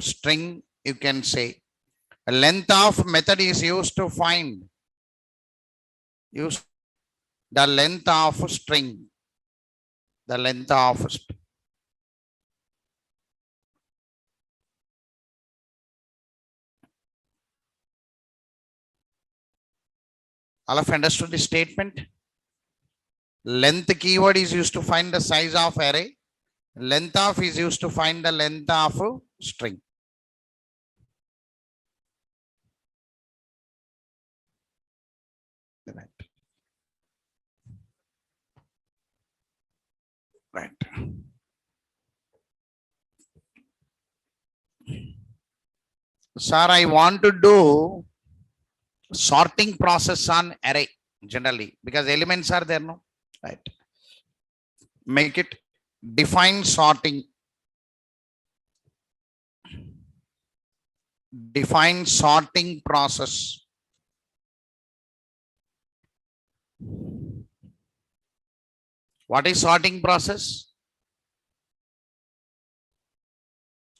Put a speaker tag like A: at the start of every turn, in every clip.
A: string, you can say. A length of method is used to find the length of string. The length of string. All of understood the statement? Length keyword is used to find the size of array. Length of is used to find the length of string. Right. Sir, I want to do sorting process on array generally because elements are there, no? Right. Make it define sorting. Define sorting process. What is sorting process?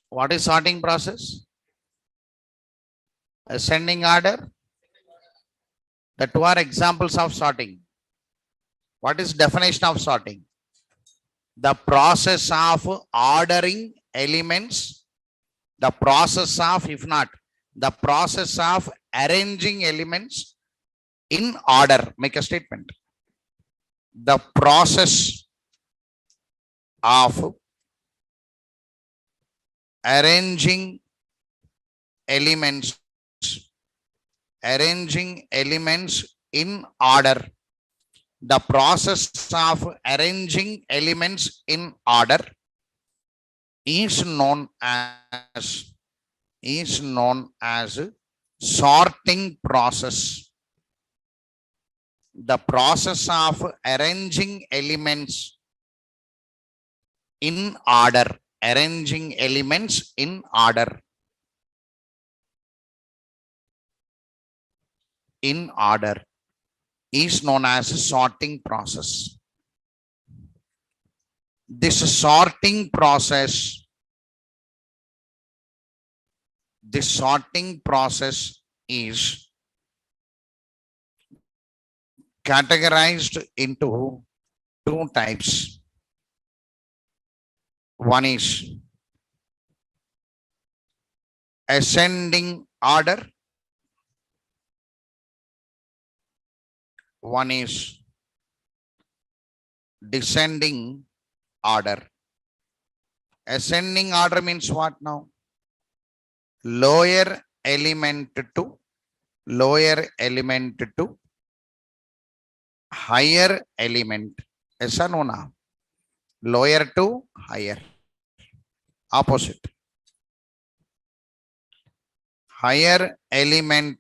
A: What is sorting process? Ascending order. The two are examples of sorting. What is definition of sorting? The process of ordering elements. The process of, if not, the process of arranging elements in order. Make a statement. The process of arranging elements in order. The process of arranging elements in order is known as sorting process. The process of arranging elements in order. Arranging elements in order. In order is known as sorting process. This sorting process is categorized into two types. One is ascending order. One is descending order. Ascending order means what now? Lower element to higher element. Yes or no now? Lower to higher. Opposite. Higher element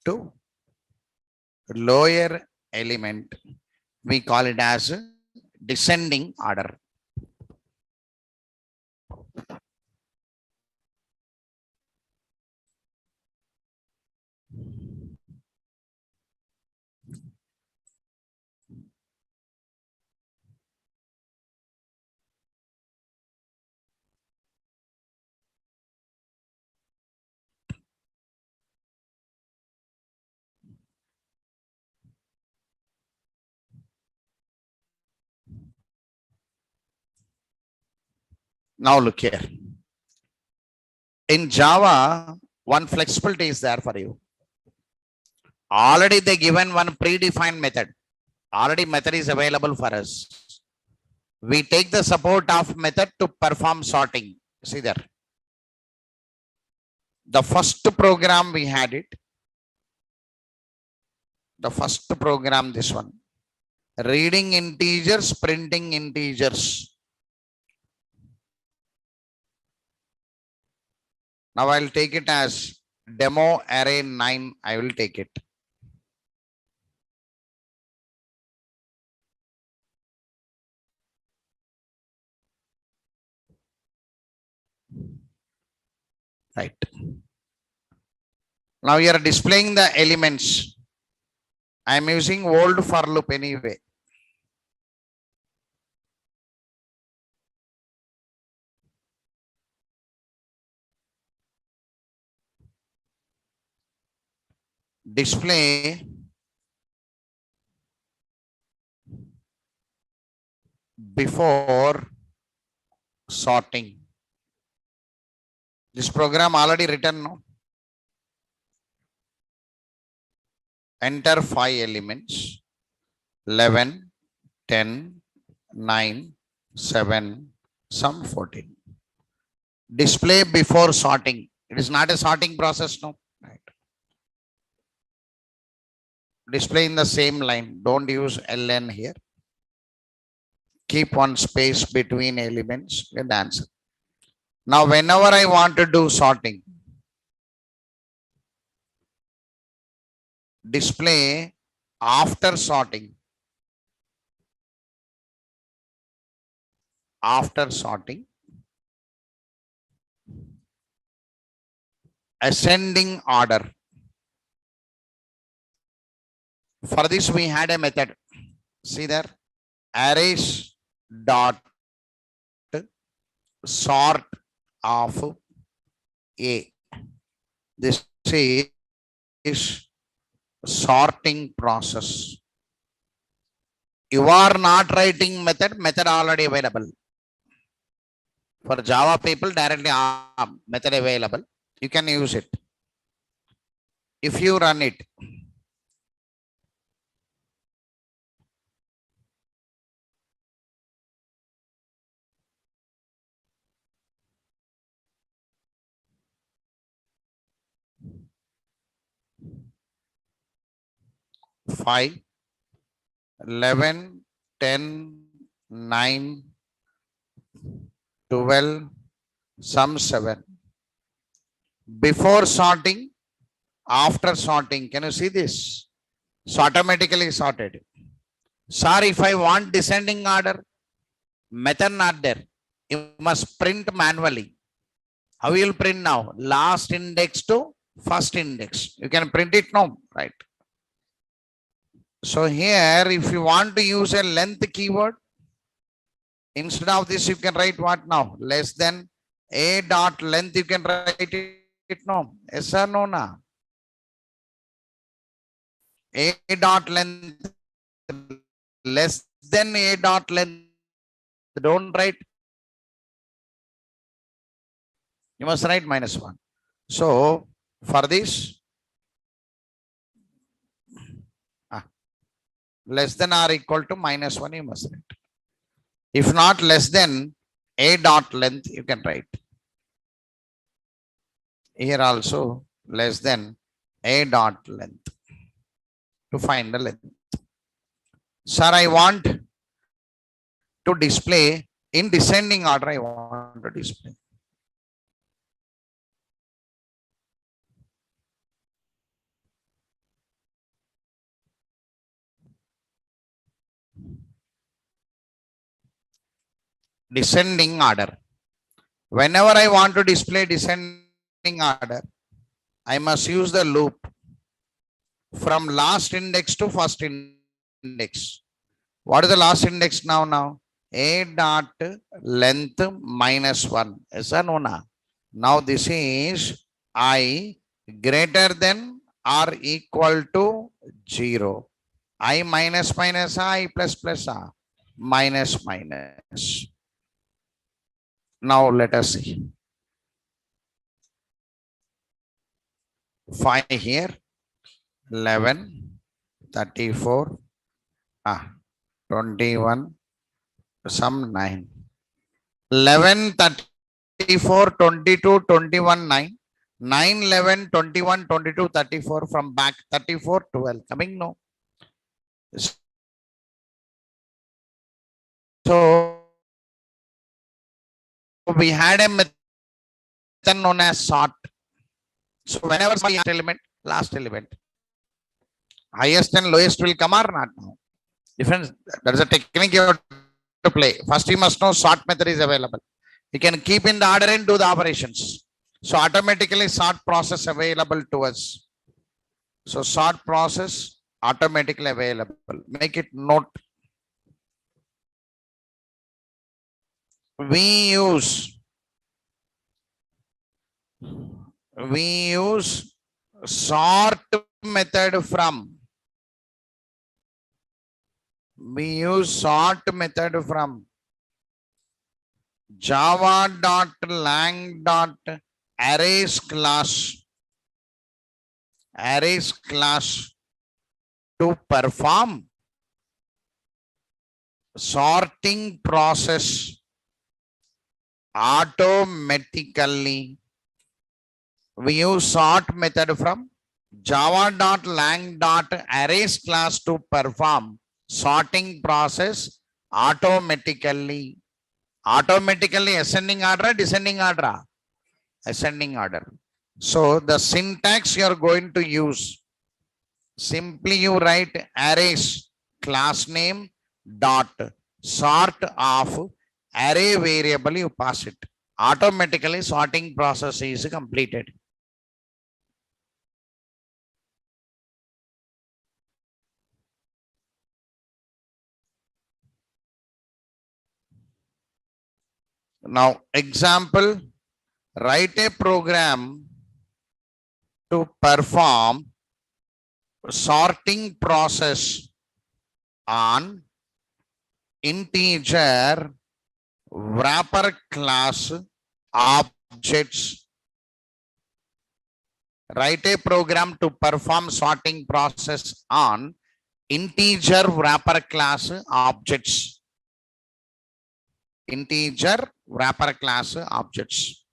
A: to lower element. We call it as descending order. Now look here. In Java, one flexibility is there for you. Already they given one predefined method. Already method is available for us. We take the support of method to perform sorting. See there. The first program we had it. The first program, this one. Reading integers, printing integers. Now I'll take it as demo array 9. I will take it. Right. Now you are displaying the elements. I am using old for loop anyway. display before sorting. This program already written, no? Enter 5 elements, 11, 10, 9, 7, some 14. Display before sorting. It is not a sorting process, no? Right. Display in the same line. Don't use ln here. Keep one space between elements with answer. Now, whenever I want to do sorting, display after sorting. After sorting, ascending order. For this, we had a method. See there, arrays dot sort of A. This is sorting process. You are not writing method already available. For Java people, directly method available. You can use it. If you run it, five, 11, 10, 9, 12, some 7. Before sorting, after sorting, can you see this? So automatically sorted. Sorry, if I want descending order, method not there. You must print manually. How will you print now? Last index to first index. You can print it now, right? So here, if you want to use a length keyword, instead of this, you can write what now? Less than a dot length, you can write it now. Yes or no? Na? A dot length less than a dot length. Don't write. You must write -1. So for this, less than or equal to -1, you must write. If not less than a dot length, you can write. Here also less than a dot length to find the length. Sir, I want to display in descending order. I want to display. Descending order. Whenever I want to display descending order, I must use the loop from last index to first index. What is the last index now? A dot length -1. Yes or no? Now this is I greater than or equal to 0. I minus minus I plus plus minus minus. Now let us see. 5 here, 11, 34, 21, some 9. 11, 34, 22, 21, 9. 9, 11, 21, 22, 34 from back 34, 12. Coming no. So we had a method known as sort. So whenever last element, highest and lowest will come or not now. Difference. There is a technique you have to play. First, you must know sort method is available. You can keep in the order and do the operations. So automatically sort process available to us. So sort process automatically available. Make it note. We use sort method from. We use sort method from java.lang.arrays class to perform sorting process automatically. We use sort method from java.lang.arrays class to perform sorting process automatically. Automatically ascending order, descending order, ascending order. So the syntax you are going to use, simply you write arrays class name dot sort of array variable, you pass it. Automatically sorting process is completed. Now example, write a program to perform sorting process on integer wrapper class objects. Write a program to perform sorting process on integer wrapper class objects. Integer wrapper class objects.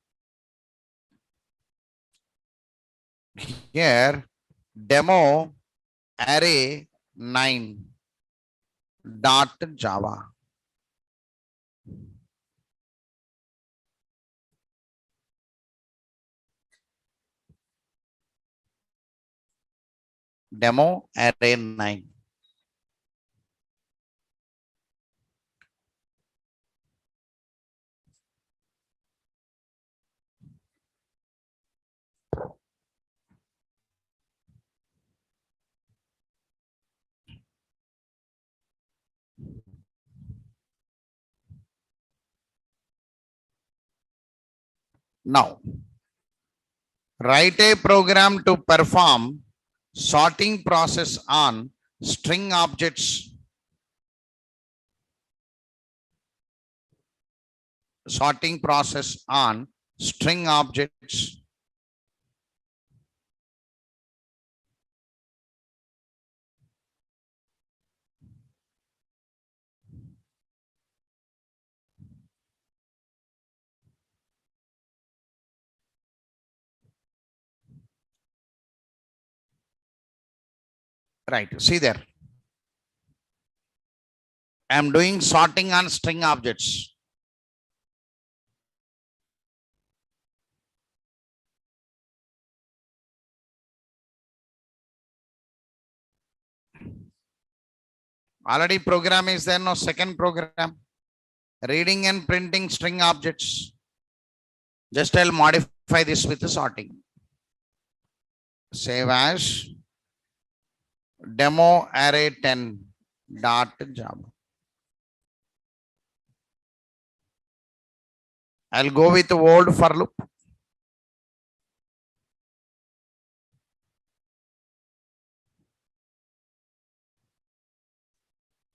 A: Here demo array 9 dot java. Demo array 9. Now write a program to perform sorting process on string objects. Sorting process on string objects. Right, see there. I am doing sorting on string objects. Already program is there, no second program. Reading and printing string objects. Just I'll modify this with the sorting. Save as demo array 10 dot java. I'll go with the old for loop.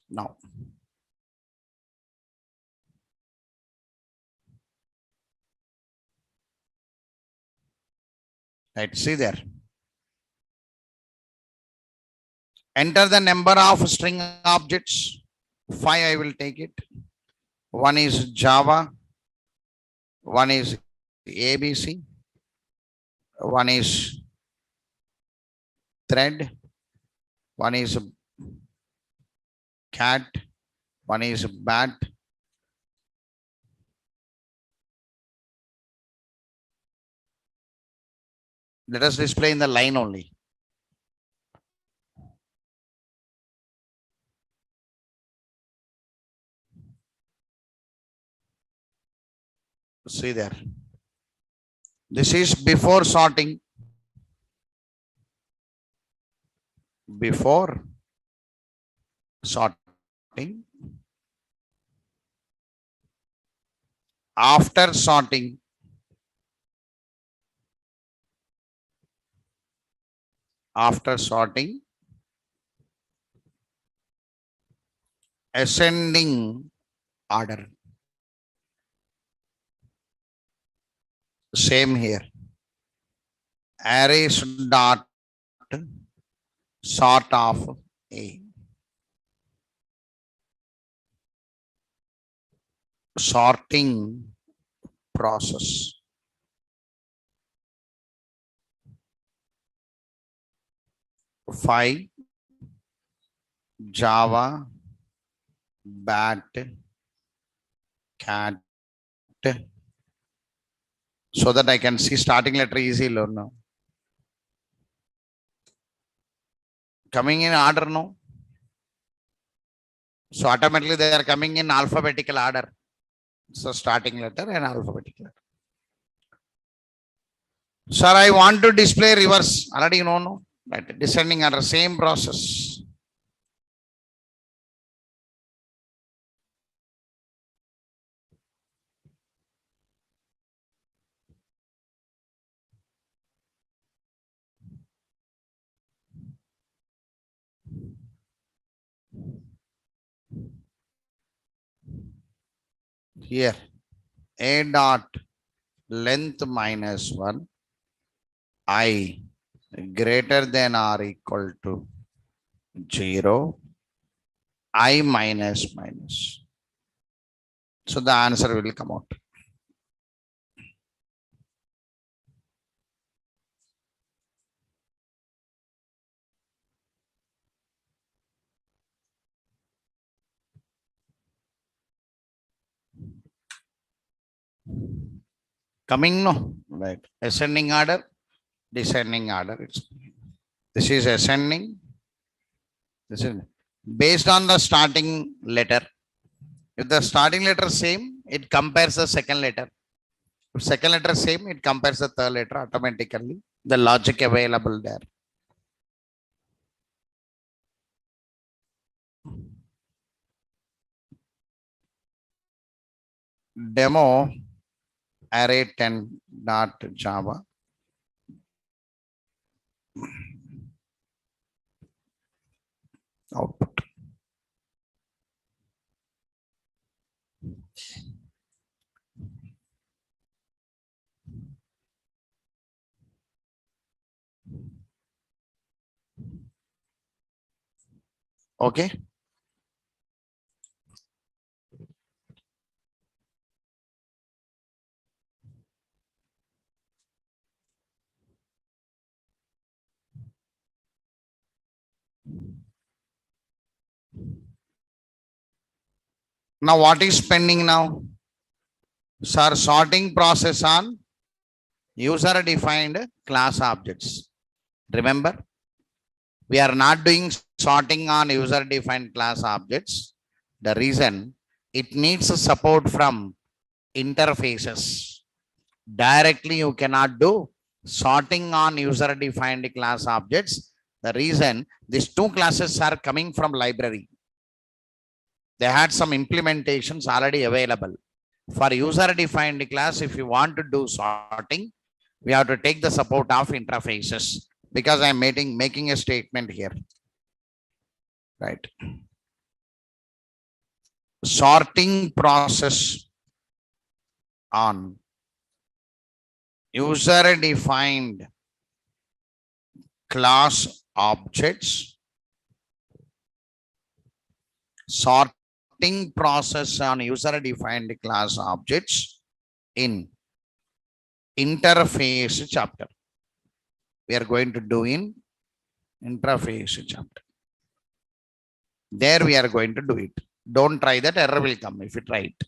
A: Now right, see there. Enter the number of string objects. 5 I will take it. One is Java. One is ABC. One is thread. One is cat. One is bat. Let us display in the line only. See there. This is before sorting. Before sorting. After sorting. after sorting, ascending order. Same here. Arrays dot sort of A. Sorting process. Five Java bat cat, so that I can see starting letter easy learner. Coming in order, no? So automatically they are coming in alphabetical order. So starting letter and alphabetical letter. Sir, I want to display reverse. Already you know, no? Right. Descending order, same process. Here, A dot length minus 1, I greater than or equal to 0, I minus minus. So the answer will come out. Coming, no? Right. Ascending order, descending order. This is ascending. This is based on the starting letter. If the starting letter same, it compares the second letter. If second letter same, it compares the third letter automatically. The logic available there. Demo array 10 dot Java. Output. Okay. Now what is pending now? Sir, sorting process on user defined class objects. Remember, we are not doing sorting on user defined class objects. The reason, it needs support from interfaces. Directly you cannot do sorting on user defined class objects. The reason, these two classes are coming from library. They had some implementations already available. For user defined class, if you want to do sorting, we have to take the support of interfaces, because I'm making a statement here. Right. Sorting process on user defined class objects. Sorting process on user defined class objects in interface chapter. We are going to do in interface chapter. There we are going to do it. Don't try that, error will come if you try it.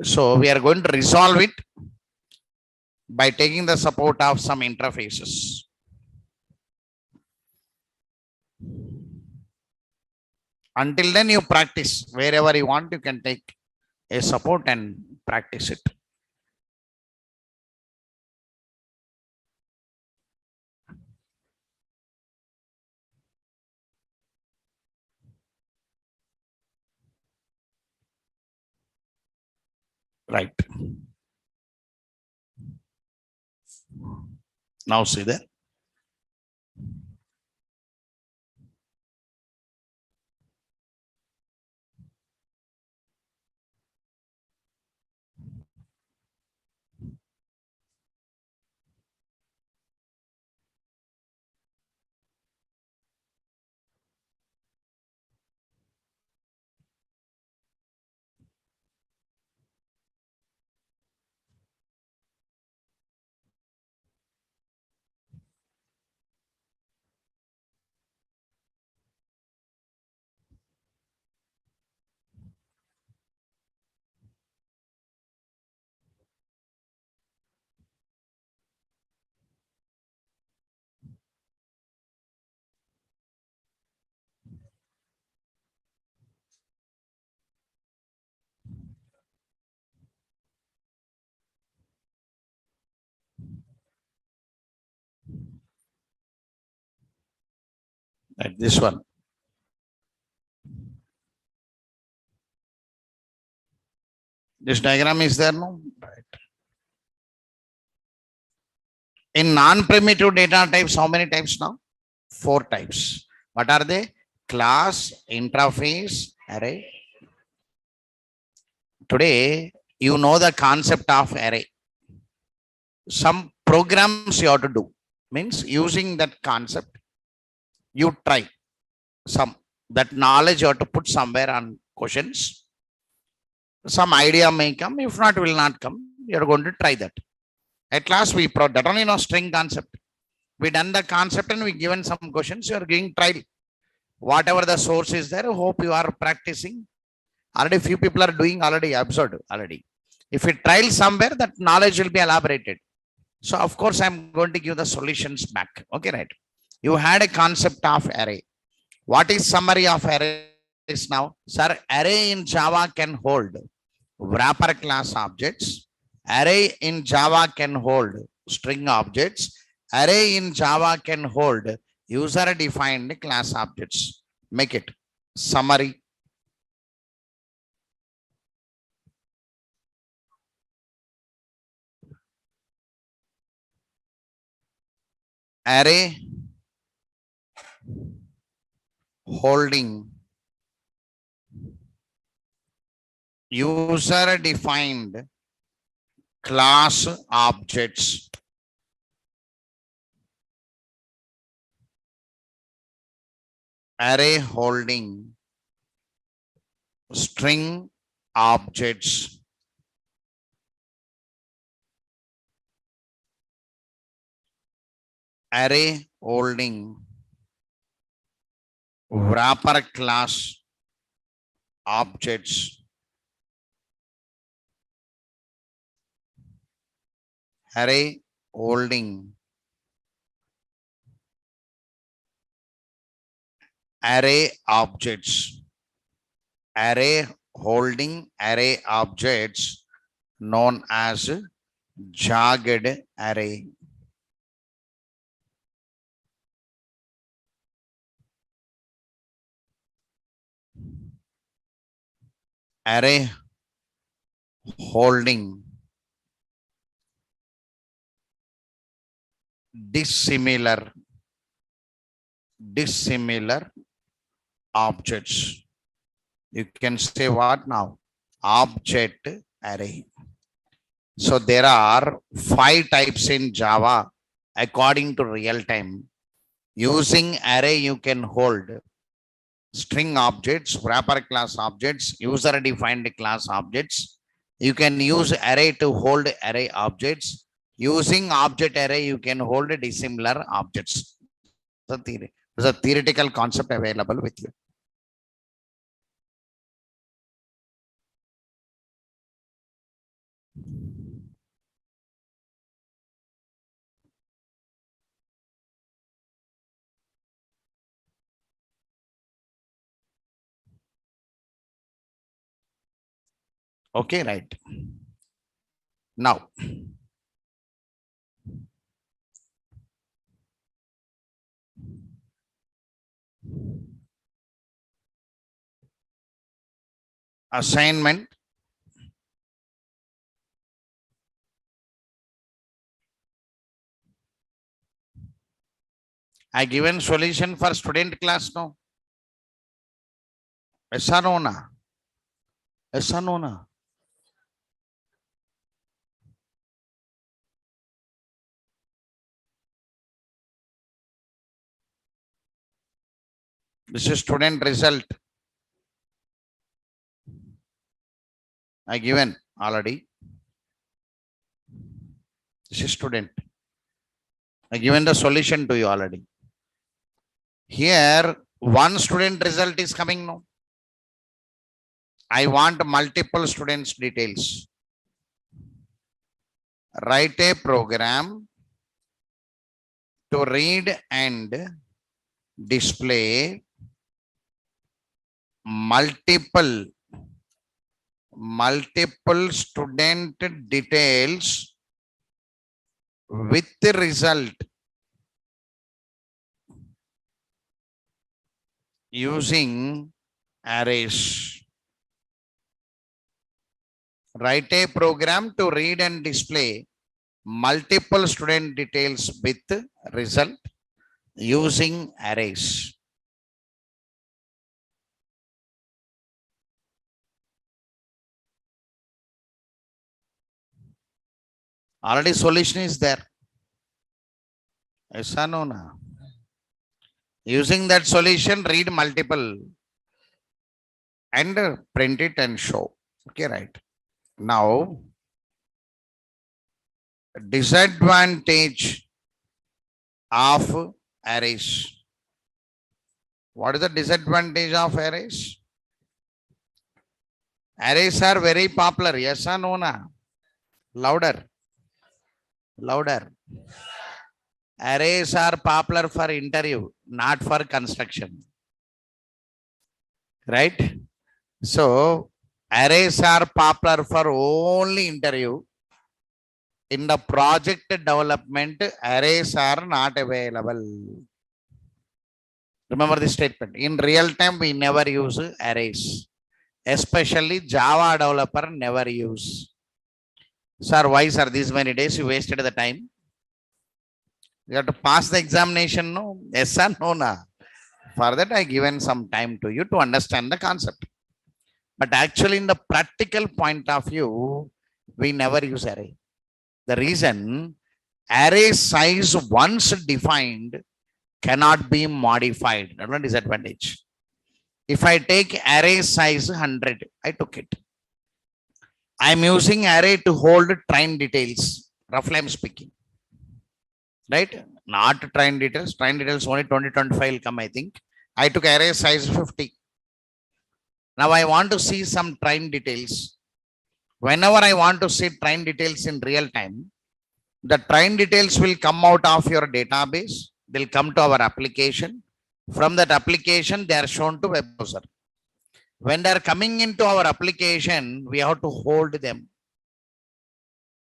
A: So we are going to resolve it by taking the support of some interfaces. Until then, you practice. Wherever you want, you can take a support and practice it. Right. Now see there. Right, this one. This diagram is there, no? Right. In non-primitive data types, how many types now? 4 types. What are they? Class, interface, array. Today, you know the concept of array. Some programs you have to do. Means using that concept, you try some. That knowledge you have to put somewhere on questions. Some idea may come. If not, will not come. You're going to try that. At last, we that only know string concept. We done the concept and we given some questions. You are giving trial. Whatever the source is there, hope you are practicing. Already few people are doing already, observed already. If you trial somewhere, that knowledge will be elaborated. So of course, I'm going to give the solutions back. Okay, right. You had a concept of array. What is summary of arrays now? Sir, array in Java can hold wrapper class objects. Array in Java can hold string objects. Array in Java can hold user defined class objects. Make it summary. Array holding user defined class objects. Array holding string objects. Array holding wrapper class objects. Array holding array objects. Array holding array objects known as jagged array. Array holding dissimilar objects. You can say what now? Object array. So there are 5 types in Java according to real time. Using array, you can hold string objects, wrapper class objects, user defined class objects. You can use array to hold array objects. Using object array, you can hold dissimilar objects. There's a theoretical concept available with you. Okay, right. Now, assignment. I given solution for student class now. Yes or no? Na? Yes or no? Na? This is student result. I given already. This is student. I given the solution to you already. Here, one student result is coming now. I want multiple students details. Write a program to read and display multiple student details with the result using arrays. Write a program to read and display multiple student details with result using arrays. Already solution is there. Yes or no? Na? Using that solution, read multiple and print it and show. Okay, right. Now, disadvantage of arrays. What is the disadvantage of arrays? Arrays are very popular. Yes or no? Na? Louder. Louder. Arrays are popular for interview, not for construction. Right? So, arrays are popular for only interview. In the project development, arrays are not available. Remember this statement. In real time, we never use arrays. Especially Java developer never use. Sir, why sir, these many days you wasted the time? You have to pass the examination, no? Yes or no? Na? For that, I given some time to you to understand the concept. But actually, in the practical point of view, we never use array. The reason, array size once defined cannot be modified. That's one disadvantage. If I take array size 100, I took it. I am using array to hold train details. Roughly I am speaking. Right? Not train details. Train details only 2025 will come, I think. I took array size 50. Now I want to see some train details. Whenever I want to see train details in real time, the train details will come out of your database. They'll come to our application. From that application, they are shown to web browser. When they are coming into our application, we have to hold them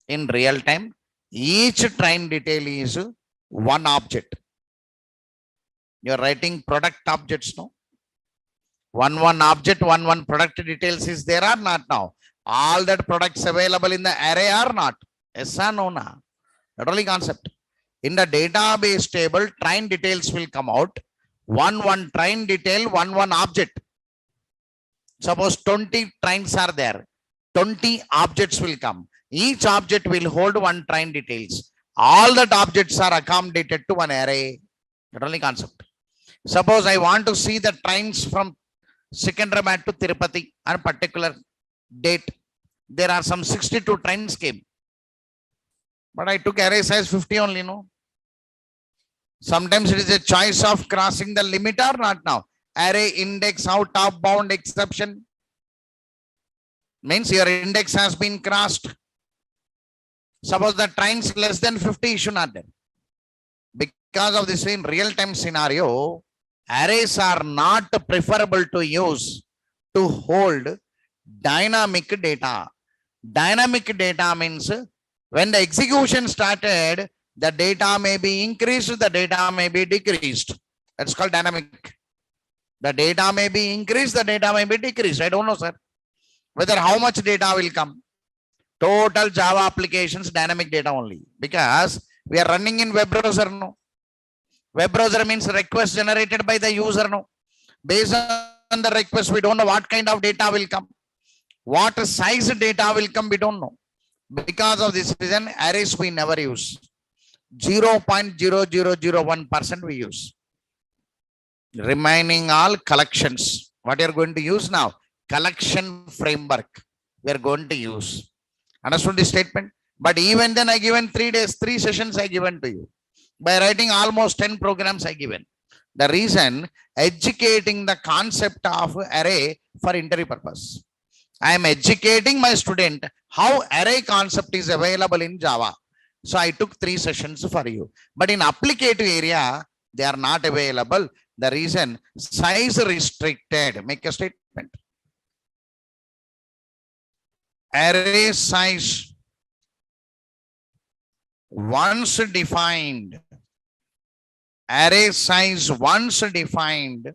A: in real time. Each train detail is one object. You are writing product objects, no? One object, one product details is there or not now? All that products available in the array or not? Yes or no? Na? That only concept. In the database table, train details will come out. One train detail, one object. Suppose 20 trains are there. 20 objects will come. Each object will hold one train details. All that objects are accommodated to one array. That only concept. Suppose I want to see the trains from Secunderabad to Tirupati on a particular date. There are some 62 trains came. But I took array size 50 only, no? Sometimes it is a choice of crossing the limit or not now. Array index out of bound exception means your index has been crossed. Suppose the trains less than 50 issue not there. Because of this in real time scenario, arrays are not preferable to use to hold dynamic data. Dynamic data means when the execution started, the data may be increased, the data may be decreased. That's called dynamic. The data may be increased, the data may be decreased. I don't know, sir, whether how much data will come. Total Java applications, dynamic data only. Because we are running in web browser, no? Web browser means request generated by the user, no? Based on the request, we don't know what kind of data will come. What size data will come, we don't know. Because of this reason, arrays we never use. 0.0001% we use. Remaining all collections. What you are going to use now? Collection framework we are going to use. Understood the statement? But even then I given 3 days, 3 sessions I given to you. By writing almost 10 programs I given. The reason, educating the concept of array for interview purpose. I am educating my student how array concept is available in Java. So I took 3 sessions for you. But in applicative area, they are not available. The reason, size restricted. Make a statement. Array size once defined. Array size once defined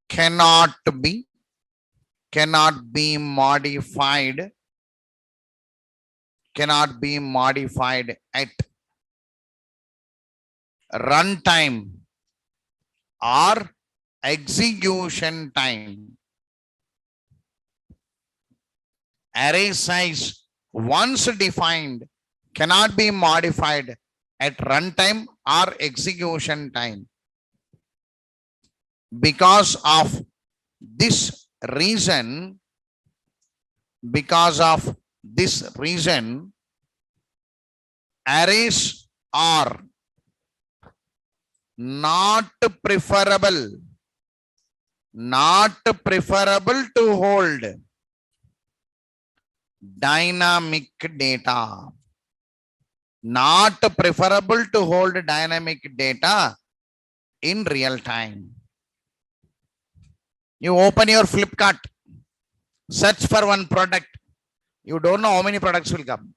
A: cannot be modified, at runtime or execution time. Array size once defined cannot be modified at runtime or execution time. Because of this reason, arrays are not preferable to hold dynamic data. Not preferable to hold dynamic data in real time. You open your Flipkart, search for one product. You don't know how many products will come.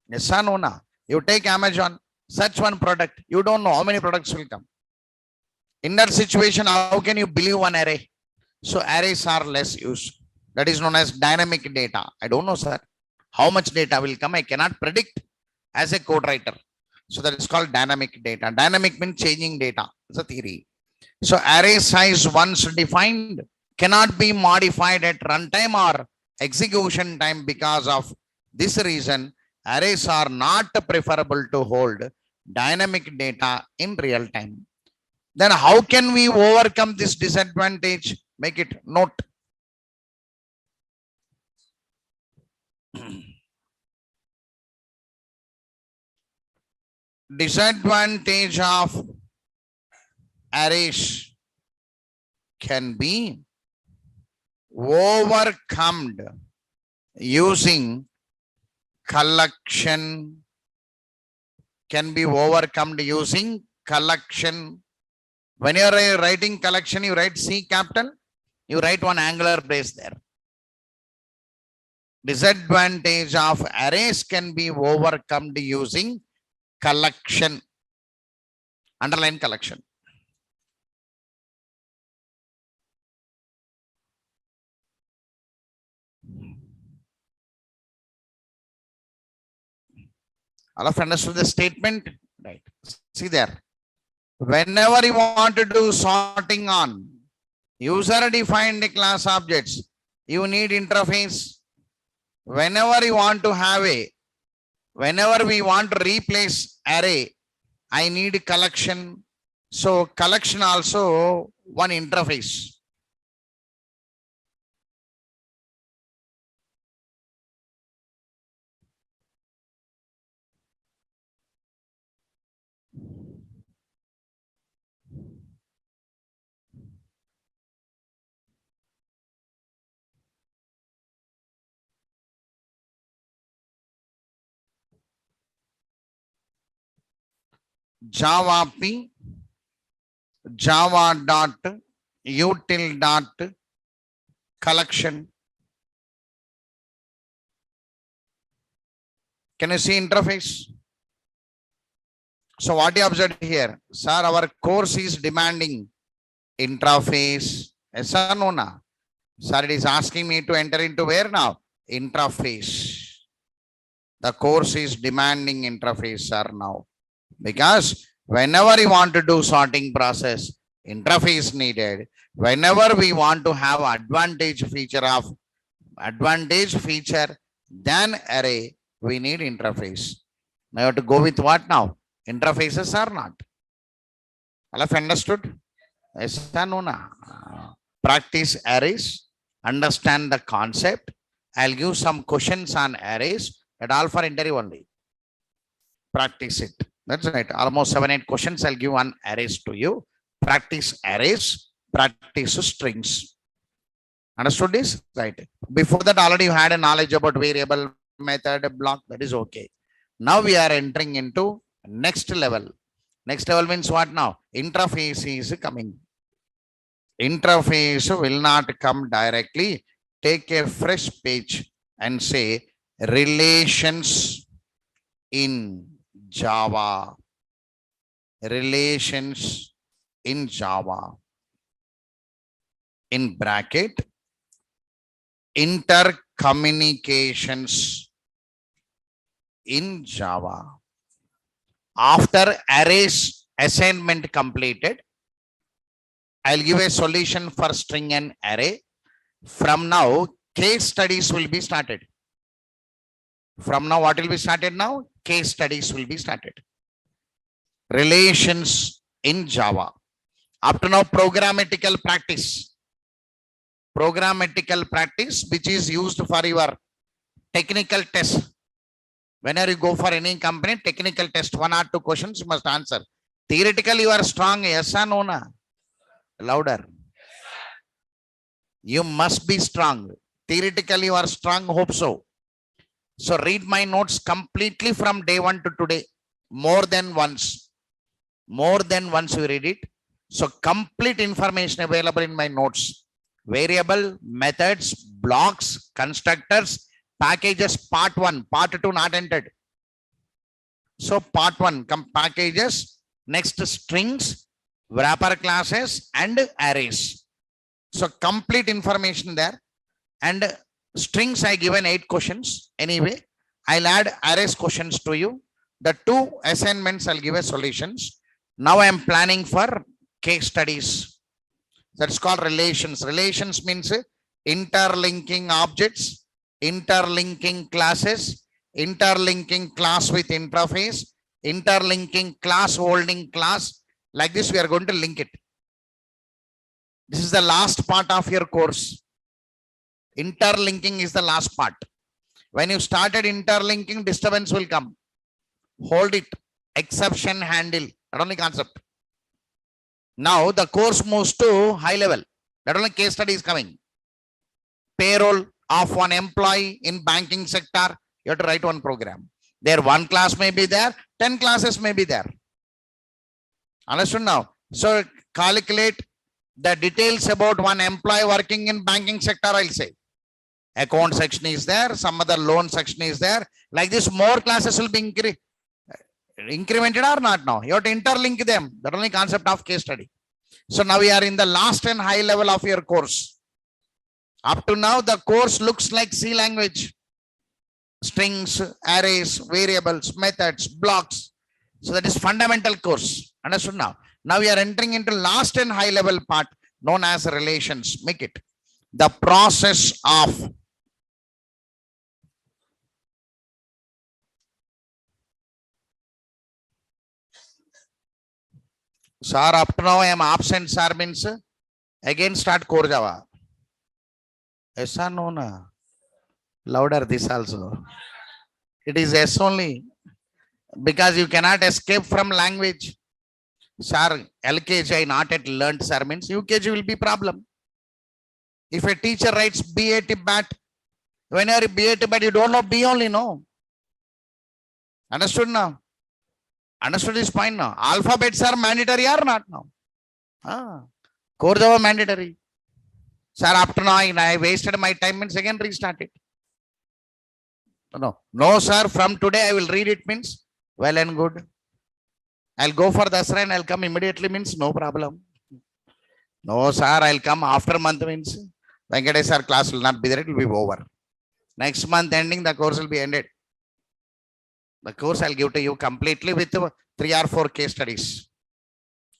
A: Yes or no? You take Amazon, search one product. You don't know how many products will come. In that situation, how can you believe one array? So arrays are less used. That is known as dynamic data. I don't know, sir. How much data will come? I cannot predict as a code writer. So that is called dynamic data. Dynamic means changing data. It's a theory. So array size once defined cannot be modified at runtime or execution time. Because of this reason, arrays are not preferable to hold dynamic data in real time. Then how can we overcome this disadvantage? Make it note. Disadvantage of arrays can be overcome using collection. When you are writing collection, you write C capital, you write one angular brace there. Disadvantage of arrays can be overcome using collection. Underline collection. All of understood the statement? Right. See there. Whenever you want to do sorting on user-defined class objects, you need interface. Whenever you want to have whenever we want to replace array, I need collection. So collection also one interface. Java P, Java dot util dot collection. Can you see interface? So what you observed here, sir, our course is demanding interface. Yes or no? Sir, it is asking me to enter into where now? Interface. The course is demanding interface, sir, now. Because whenever you want to do sorting process, interface needed. Whenever we want to have advantage feature than array, we need interface. Now you have to go with what now? Interfaces or not? All of understood? Yes or no? Practice arrays, understand the concept. I'll give some questions on arrays, at all for interview only. Practice it. That's right. Almost 7-8 questions I'll give on arrays to you. Practice arrays, practice strings. Understood this? Right. Before that, already you had a knowledge about variable, method, block. That is okay. Now we are entering into next level. Next level means what now? Interface is coming. Interface will not come directly. Take a fresh page and say relations in Java. Relations in Java. in bracket intercommunications in Java. After arrays assignment completed, I'll give a solution for string and array. From now, case studies will be started. From now, what will be started now? Case studies will be started. Relations in Java. Up to now, programmatical practice. Programmatical practice, which is used for your technical test. Whenever you go for any company, technical test, 1 or 2 questions you must answer. Theoretically, you are strong. Yes or no? Na? Louder. You must be strong. Theoretically, you are strong. Hope so. So read my notes completely from day 1 to today. More than once. More than once you read it. So complete information available in my notes. Variable, methods, blocks, constructors, packages, part 1, part 2 not entered. So part 1, packages, next strings, wrapper classes and arrays. So complete information there. And strings I given 8 questions. Anyway, I'll add arrays questions to you. The 2 assignments I'll give as solutions. Now I am planning for case studies. That's called relations. Relations means interlinking objects, interlinking classes, interlinking class with interface, interlinking class holding class. Like this, we are going to link it. This is the last part of your course. Interlinking is the last part. When you started interlinking, disturbance will come. Hold it. Exception handle. That only concept. Now the course moves to high level. That only case study is coming. Payroll of one employee in banking sector. You have to write one program. There 1 class may be there, 10 classes may be there. Understood now? So calculate the details about one employee working in banking sector. I'll say account section is there, some other loan section is there. Like this, more classes will be incremented or not now. You have to interlink them. That only concept of case study. So now we are in the last and high level of your course. Up to now, the course looks like C language. Strings, arrays, variables, methods, blocks. So that is fundamental course. Understood now? Now we are entering into last and high level part known as relations. Make it the process of sir. Up to now I am absent, sir, means again start core Java. Yes or no? Na? Louder this also. It is yes only. Because you cannot escape from language. Sir, LKG I not yet learned, sir, means UKG will be problem. If a teacher writes BAT BAT, when you are BAT BAT, you don't know B only, no. Understood now? Understood this point now? Alphabets are mandatory or not now? Core Java mandatory. Sir, after now I wasted my time, means again restart it. No, sir, from today I will read it, means well and good. I'll go for Dasra and I'll come immediately, means no problem. No, sir, I'll come after month, means Venkateswar class will not be there, it will be over. Next month ending, the course will be ended. The course I'll give to you completely with 3 or 4 case studies.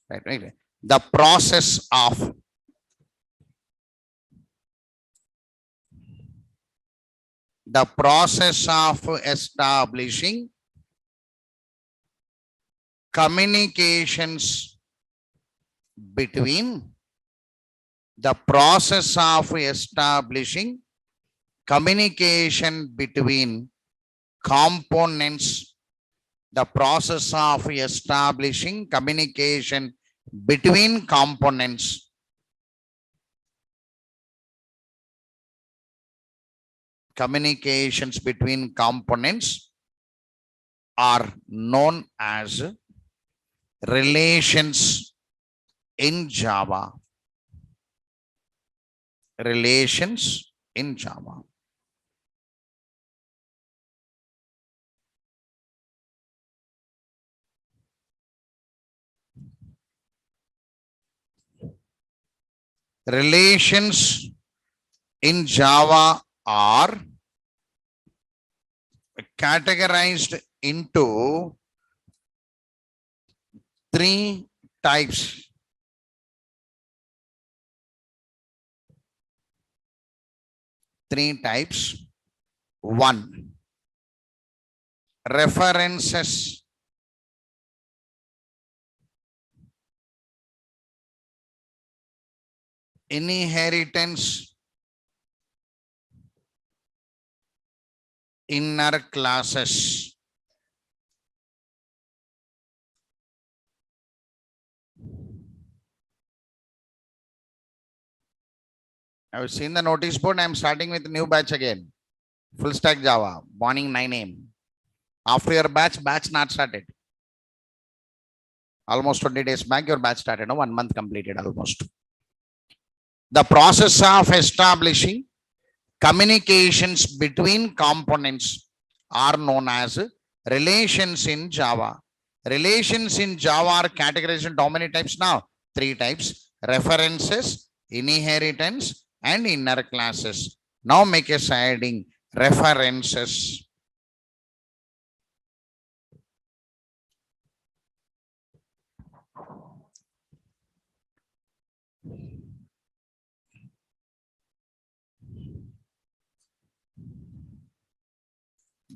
A: Right. The process of establishing communications between communication between components, the process of establishing communication between components. Communications between components are known as relations in Java. Relations in Java. Relations in Java are categorized into three types. Three types. One, references. Inheritance, inner classes. I have seen the notice board. I am starting with new batch again. Full stack Java, morning 9 a.m. After your batch not started. Almost 20 days back, your batch started. No, 1 month completed almost. The process of establishing communications between components are known as relations in Java. Relations in Java are categorized into how many types now? 3 types: references, inheritance, and inner classes. Now make a heading: references.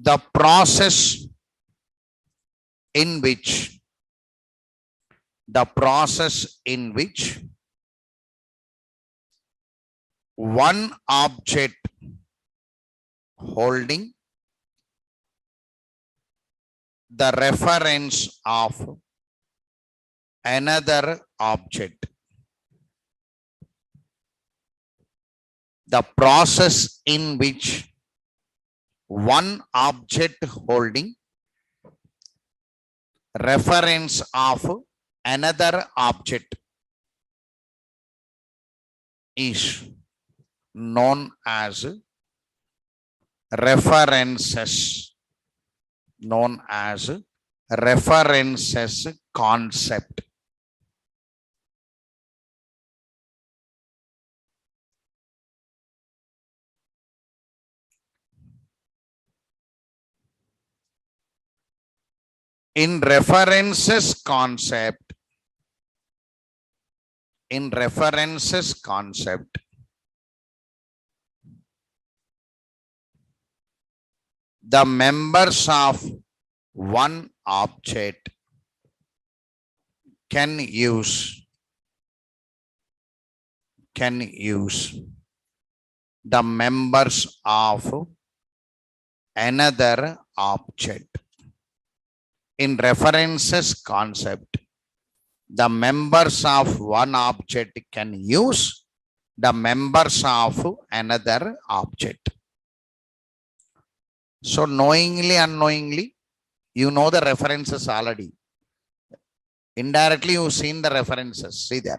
A: The process in which one object holding the reference of another object. The process in which one object holding reference of another object is known as references. Known as references concept. In references concept, the members of one object can use the members of another object. In references concept, the members of one object can use the members of another object. So knowingly, unknowingly, you know the references already. Indirectly, you've seen the references. See there.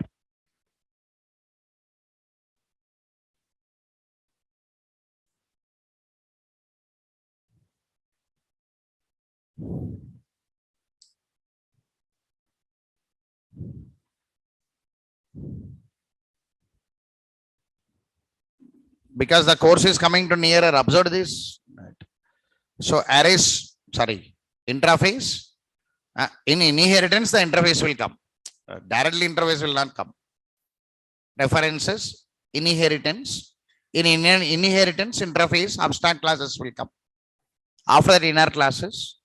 A: Because the course is coming to nearer, observe this. So arrays, interface. In inheritance, the interface will come. Directly interface will not come. References, inheritance. In inheritance, interface, abstract classes will come. After that, inner classes.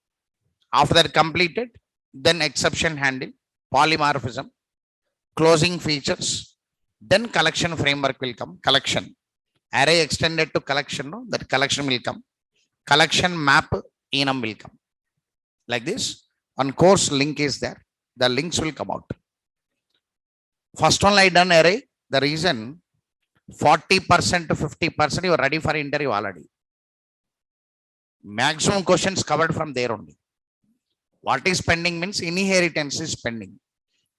A: After that completed, then exception handle, polymorphism, closing features, then collection framework will come. Collection. Array extended to collection, no? That collection will come. Collection map enum will come. Like this. On course link is there. The links will come out. First one I done array. The reason 40% to 50% you are ready for interview already. Maximum questions covered from there only. What is pending means inheritance is pending.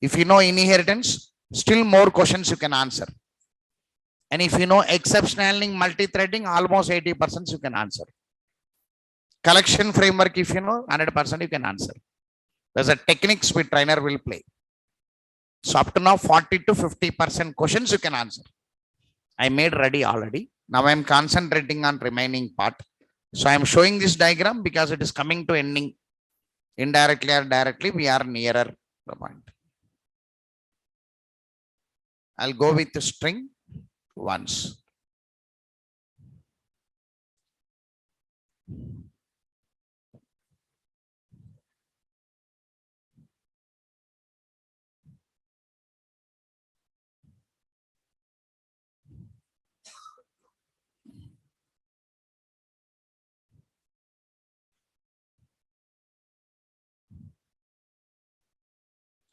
A: If you know inheritance, still more questions you can answer. And if you know exception handling, multi-threading, almost 80% you can answer. Collection framework, if you know, 100% you can answer. There's a techniques which trainer will play. So up to now, 40 to 50% questions you can answer. I made ready already. Now I am concentrating on remaining part. So I am showing this diagram because it is coming to ending. Indirectly or directly, we are nearer the point. I'll go with the string once.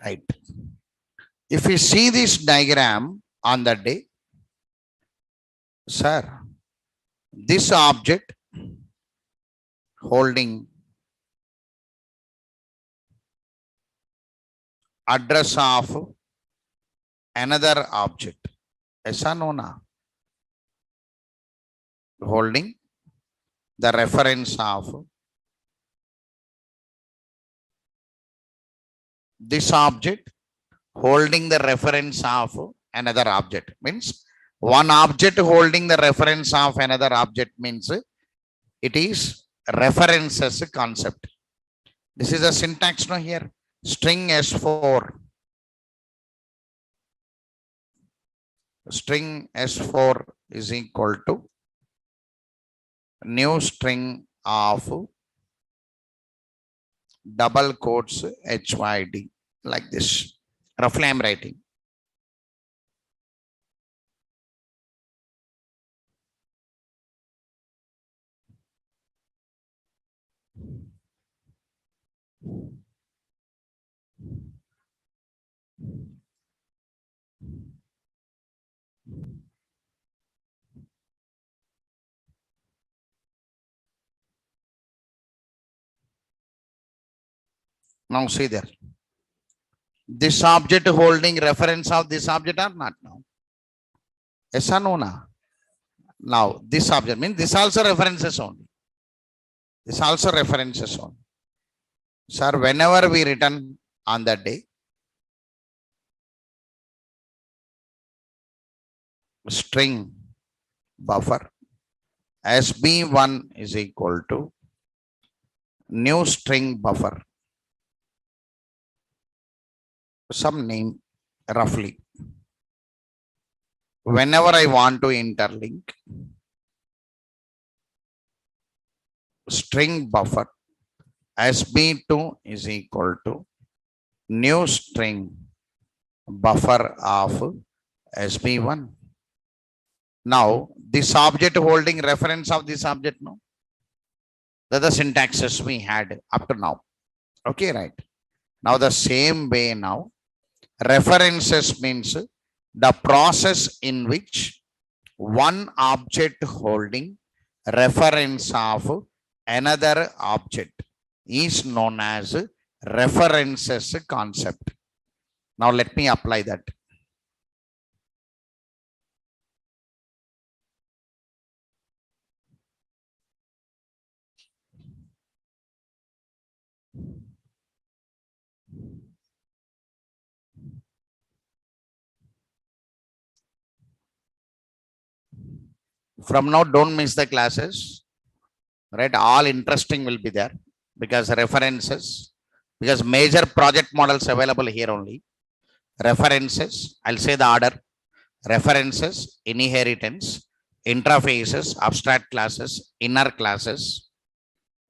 A: Right. If we see this diagram on the day, sir, this object holding address of another object. Yes or no? Na? Holding the reference of this object holding the reference of another object means one object holding the reference of another object means it is references concept. This is a syntax no here. String S4. String S4 is equal to new string of double quotes HYD like this. Roughly I'm writing. Now see there. This object holding reference of this object or not now? Yes or no? Na? Now this object means this also references only. This also references only. Sir, whenever we return on that day, string buffer SB1 is equal to new string buffer. Some name roughly. Whenever I want to interlink string buffer SB2 is equal to new string buffer of SB1. Now this object holding reference of this object, no? That the syntaxes we had up to now. Okay, right. Now the same way now, references means the process in which one object holding reference of another object is known as references concept. Now let me apply that. From now, don't miss the classes, right? All interesting will be there because references, because major project models available here only. References, I'll say the order, references, inheritance, interfaces, abstract classes, inner classes,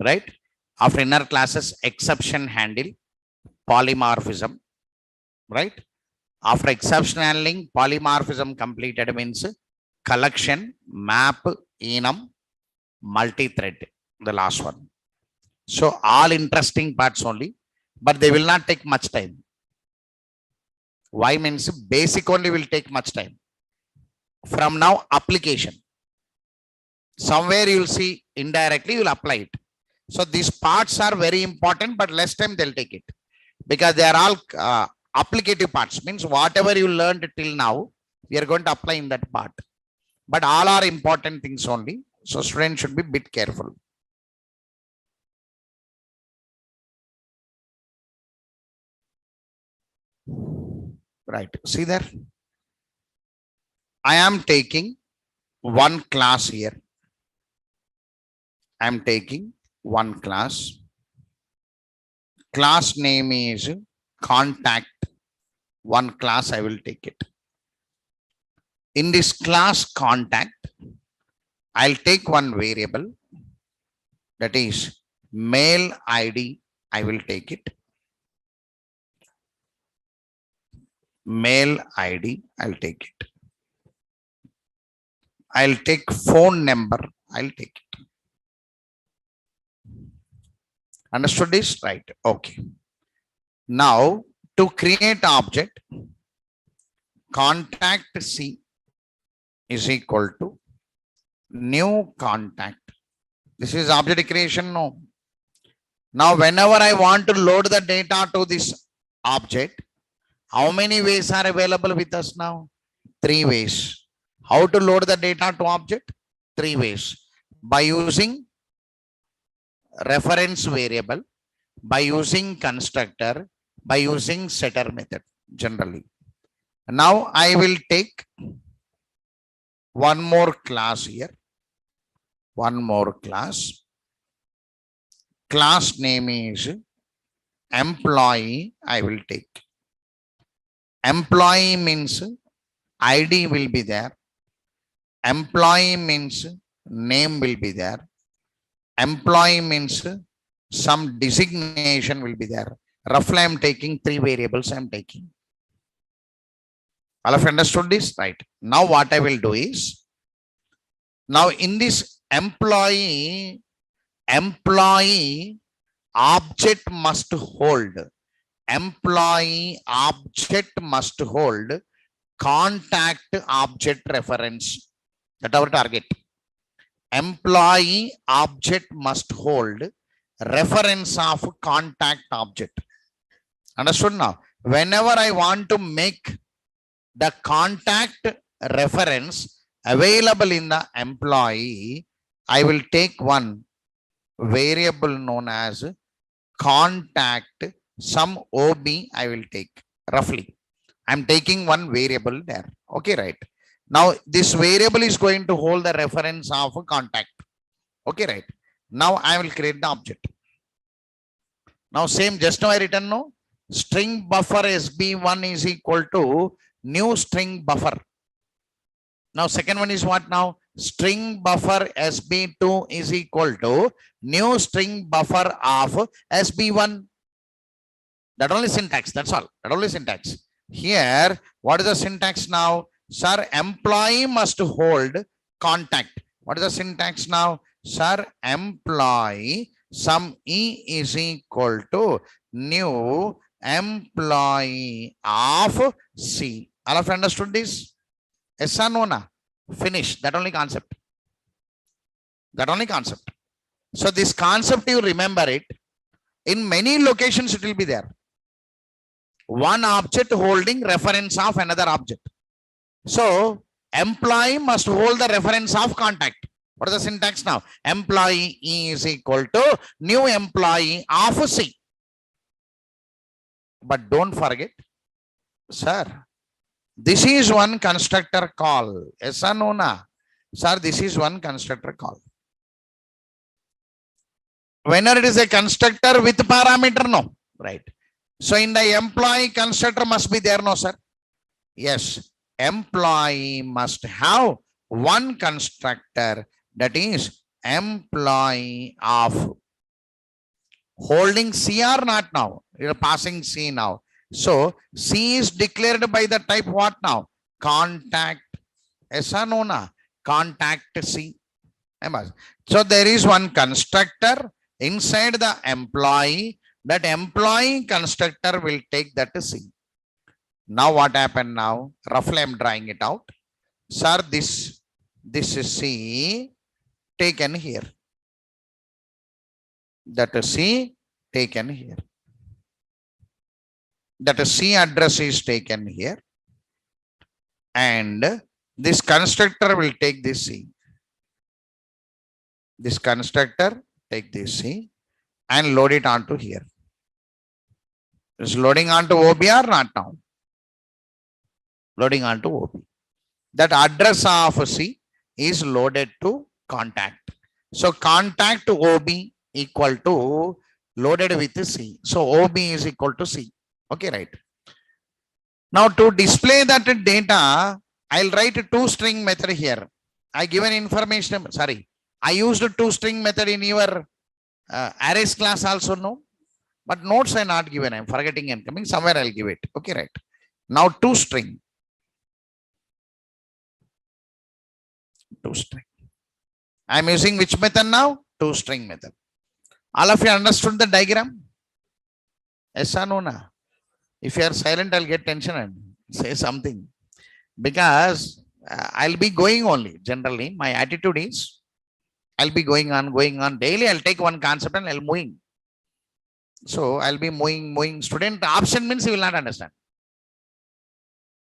A: right? After inner classes, exception handle, polymorphism, right? After exception handling, polymorphism completed means collection, map, enum, multi-thread, the last one. So all interesting parts only, but they will not take much time. Why means basic only will take much time. From now, application. Somewhere you will see indirectly, you will apply it. So these parts are very important, but less time they'll take it because they are all applicative parts. Means whatever you learned till now, we are going to apply in that part. But all are important things only. So students should be a bit careful. Right. See there. I am taking one class here. I am taking one class. Class name is contact. One class I will take it. In this class contact, I'll take one variable, that is mail ID. I will take it. Mail ID, I'll take it. I'll take phone number, I'll take it. Understood this? Right. Okay. Now to create object, contact C is equal to new contact. This is object creation. No. Now whenever I want to load the data to this object, how many ways are available with us now? 3 ways. How to load the data to object? 3 ways. By using reference variable, by using constructor, by using setter method generally. Now I will take one more class here. One more class. Class name is employee. I will take. Employee means ID will be there. Employee means name will be there. Employee means some designation will be there. Roughly I am taking 3 variables I am taking. All of you understood this? Right. Now what I will do is, now in this employee object must hold. Employee object must hold contact object reference. That's our target. Employee object must hold reference of contact object. Understood now? Whenever I want to make the contact reference available in the employee, I will take one variable known as contact, some OB I will take roughly. I'm taking one variable there. Okay, right. Now this variable is going to hold the reference of a contact. Okay, right. Now I will create the object. Now same, just now I written no, string buffer SB1 is equal to new string buffer. Now second one is what now? String buffer SB2 is equal to new string buffer of SB1. That only syntax, that's all. That only syntax. Here, what is the syntax now? Sir, employee must hold contact. What is the syntax now? Sir, employee, some E is equal to new employee of C. All of you understood this? Yes or no? Na? Finish. That only concept. That only concept. So this concept, you remember it. In many locations it will be there. One object holding reference of another object. So employee must hold the reference of contact. What is the syntax now? Employee E is equal to new employee of C. But don't forget, sir, this is one constructor call. Yes or no? Na? Sir, this is one constructor call. Whenever it is a constructor with parameter, no. Right. So in the employee constructor must be there, no, sir? Yes. Employee must have one constructor, that is employee of holding C or not now. You're passing C now. So C is declared by the type what now? Contact. Yes or no? Na? Contact C. So there is one constructor inside the employee. That employee constructor will take that C. Now what happened now? Roughly I'm drawing it out. Sir, this is C taken here. That is C taken here. That is C address is taken here. And this constructor will take this C. This constructor take this C and load it onto here. Is loading onto OB or not now? Loading onto OB. That address of C is loaded to contact. So contact OB equal to loaded with C. So OB is equal to C. Okay, right. Now to display that data, I'll write a toString method here. I given information, sorry, I used a toString method in your arrays class also, no? But notes are not given. I'm forgetting and coming. Somewhere I'll give it. Okay, right. Now toString. toString. I'm using which method now? toString method. All of you understood the diagram? Yes or no? Na? If you are silent, I'll get tension and say something. Because I'll be going only. Generally, my attitude is I'll be going on. Daily, I'll take one concept and I'll moving. So I'll be moving. Student option means you will not understand.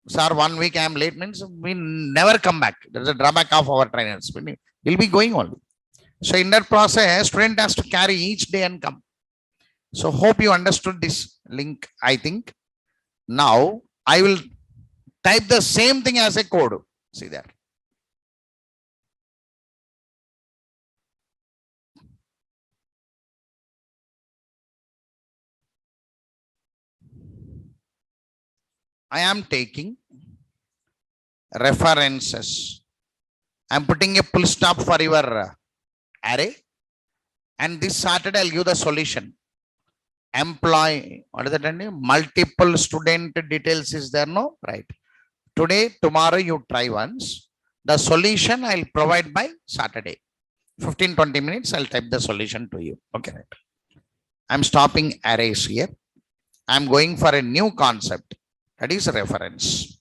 A: Sir, 1 week I am late means we never come back. There's a drawback of our trainers. We'll be going only. So in that process, student has to carry each day and come. So hope you understood this link, I think. Now I will type the same thing as a code. See there. I am taking references. I'm putting a full stop for your array. And this Saturday, I'll give the solution. Employee, what is that? Multiple student details is there, no? Right. Today, tomorrow, you try once. The solution I'll provide by Saturday. 15-20 minutes, I'll type the solution to you. Okay. Right. I'm stopping arrays here. I'm going for a new concept. That is reference.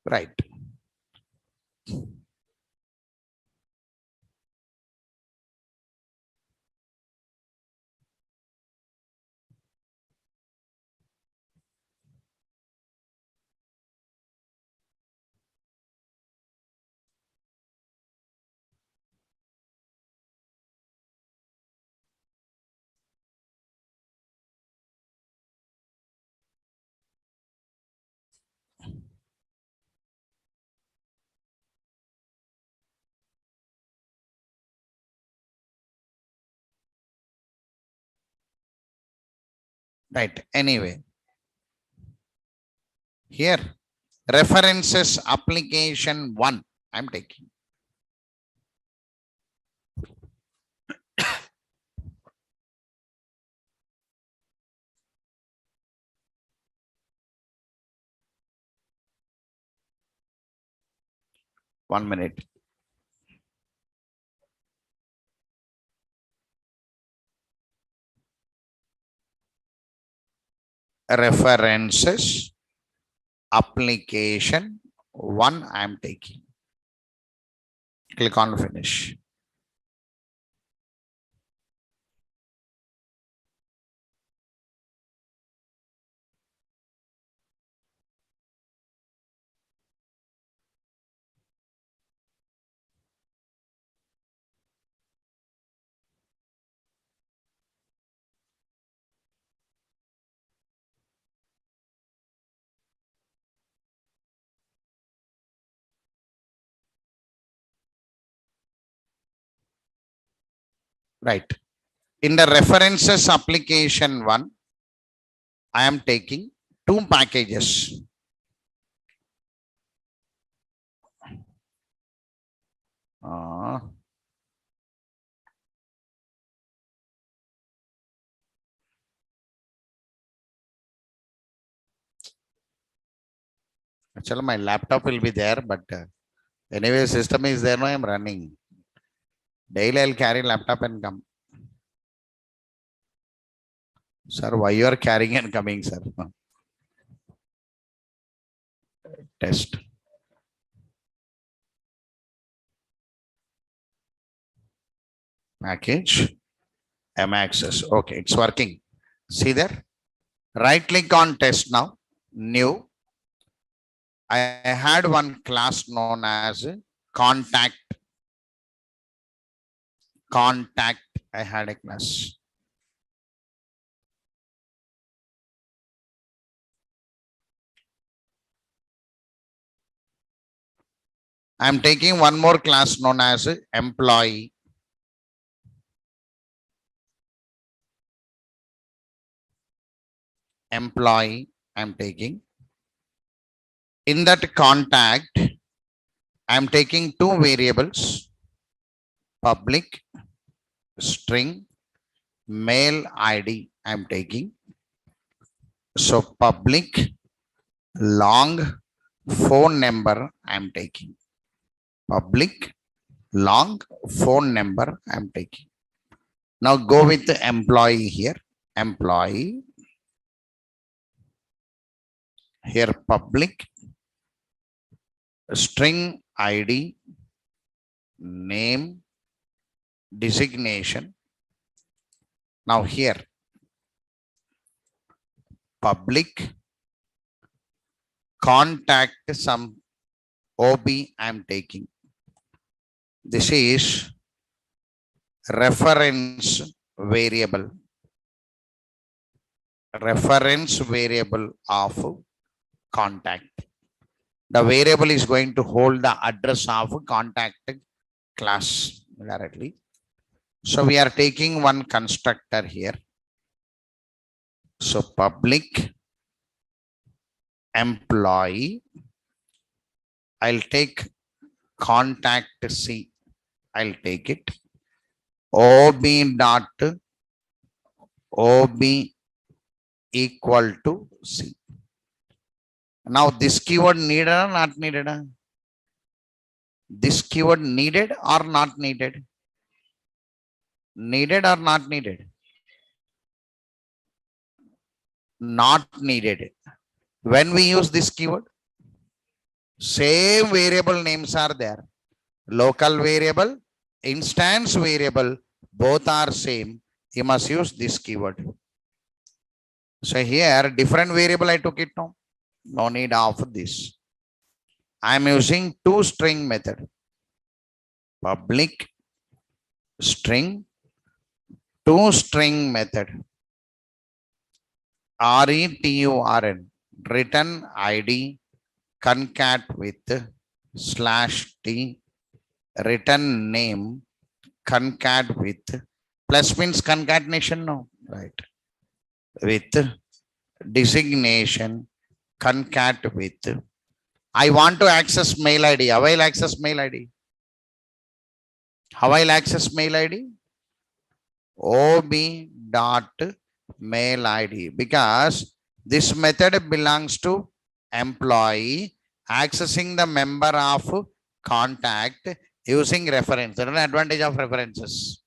A: Right. Right. Anyway, here references application 1. I'm taking. One minute. References application 1 I am taking. Click on finish. Right. In the references application 1, I am taking 2 packages. Actually, my laptop will be there, but anyway, system is there. No, I am running. Daily, I'll carry laptop and come. Sir, why you are carrying and coming, sir? Test. Package. M access. Okay, it's working. See there? Right click on test now, new. I had one class known as contact. Contact, I had a class. I'm taking one more class known as employee. Employee, I'm taking. In that contact, I'm taking two variables, public string, mail ID, I'm taking. So public long phone number, I'm taking. Public long phone number, I'm taking. Now go with the employee here. Employee, here public string ID, name, designation. Now here public contact some OB I'm taking. This is reference variable. Reference variable of contact. The variable is going to hold the address of contact class directly. So we are taking one constructor here. So public employee, I'll take contact C. I'll take it. OB dot OB equal to C. Now this keyword needed or not needed? This keyword needed or not needed? Needed or not needed? Not needed. When we use this keyword, same variable names are there. Local variable, instance variable, both are same. You must use this keyword. So here, different variable I took it now. No need of this. I am using toString method. Public string, toString method. RETURN, return ID, concat with /t, return name, concat with, plus means concatenation, no, right? With designation, concat with. I want to access mail ID. How I'll access mail ID? How I'll access mail ID? OB dot mail ID, because this method belongs to employee accessing the member of contact using reference. There is an advantage of references.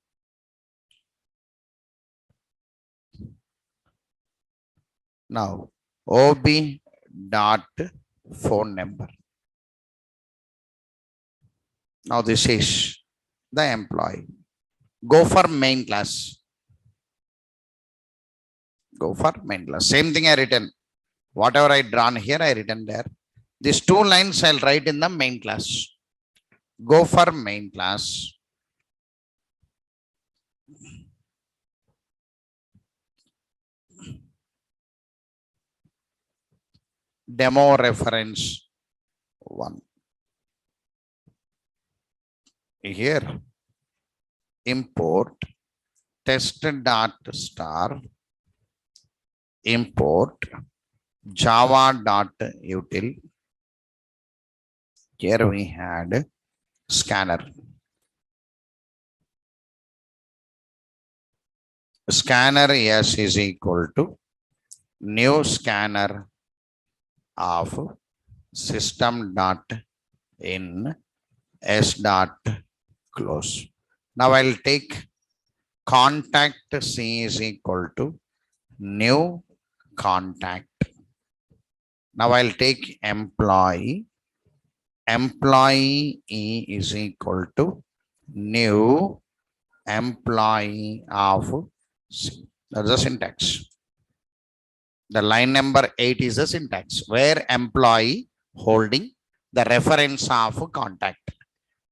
A: Now OB dot phone number. Now this is the employee. Go for main class. Go for main class. Same thing I written. Whatever I drawn here, I written there. These two lines I'll write in the main class. Go for main class. Demo reference 1. Here, import test.star, import java.util. Here we had scanner. Scanner S is equal to new scanner of system dot in S dot close. Now I'll take contact C is equal to new contact. Now I'll take employee. Employee E is equal to new employee of C. That's the syntax. The line number 8 is the syntax where employee holding the reference of contact.